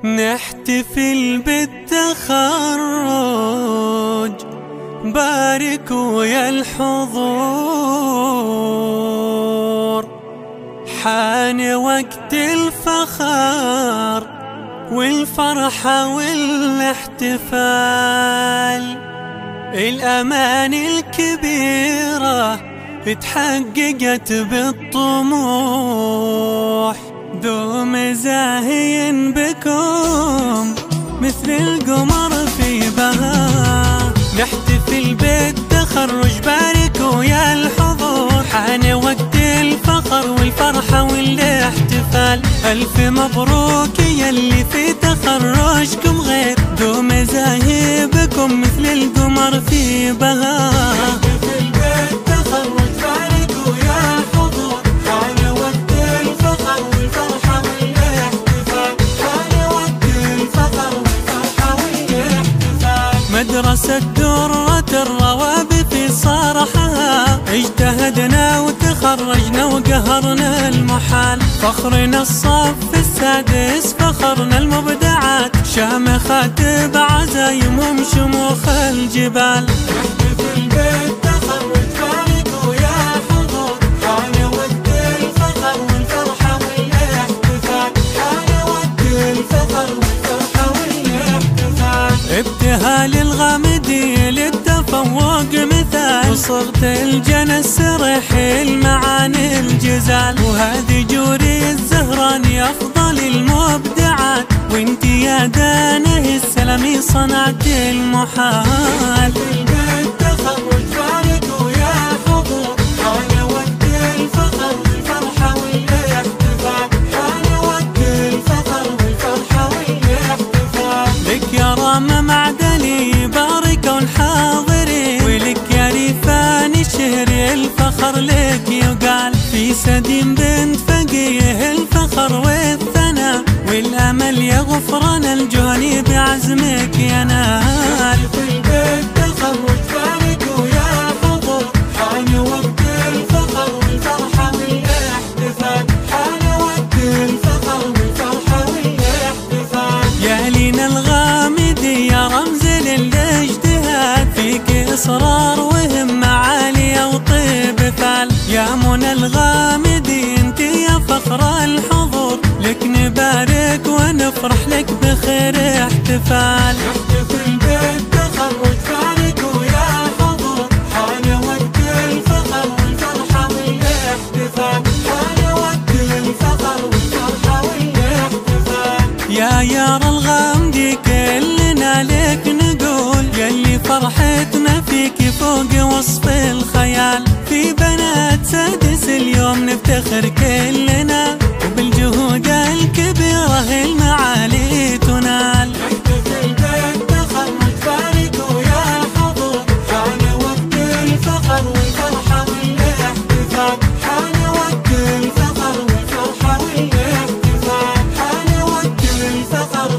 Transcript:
نحتفل بالتخرج، باركوا يا الحضور. حان وقت الفخر والفرحة والاحتفال، الأماني الكبيرة اتحققت بالطموح. دوم زاهي بكم مثل القمر في بهاء، نحتفل بالتخرج، باركوا يا الحضور. حان وقت الفخر والفرحة والاحتفال، ألف مبروك يلي في تخرجكم غير. دوم زاهي بكم مثل القمر في بهاء، مدرسة درة الروابط صارحها، اجتهدنا وتخرجنا وقهرنا المحال. فخرنا الصف السادس، فخرنا المبدعات، شامخات بعزايمهم شموخ الجبال. نحتفل بالتخرج، باركوا يا حضور. حان وقت الفخر والفرحة والاحتفال، حان وقت الفخر والفرحة والاحتفال. ابتهال الغامدي للتفوق مثال، وصغت الجنى السرح المعاني الجزال. وهذه جوري الزهراني أفضل المبدعات، وانتي يا دانه السلامي صنعت المحال. بالتخرج باركوا يا حضور، حان وقت الفخر والفرحة والاحتفال، حان وقت الفخر والفرحة والاحتفال. لك يا رامة معدلي باركون حاضرين، ولك يا ريفان الشهر الفخر لك يقال. في سديم بنت فقيه الفخر والثناء، والأمل يا غفران الجهني بعزمك ينال. في البيت تخرج، باركوا يا حضور. حان وقت الفخر والفرحة والاحتفال، حان وقت الفخر والفرحة والاحتفال. يا لينا الغامدي يا رمز للاجتهاد، فيك إصرار وهمة عالية وطيب فال. يا منى الغامدي انتي يا فخر الحضور، لك نبارك ونفرح لك بخير احتفال. نحتفل بالتخرج، باركوا يا حضور. حان وقت الفخر والفرحة والاحتفال، حان وقت الفخر والفرحة والاحتفال. يا يار الغامدي كلنا لك نقول، يلي فرحتنا فيك فوق وصف الخيال. في بنات سادس اليوم نفتخر كلنا، وبالجهود الكبيرة المعالي تنال. نحتفل بالتخرج، باركوا يا حضور. حان وقت الفخر والفرحة والاحتفال، حان وقت الفخر والفرحة والاحتفال، حان وقت الفخر.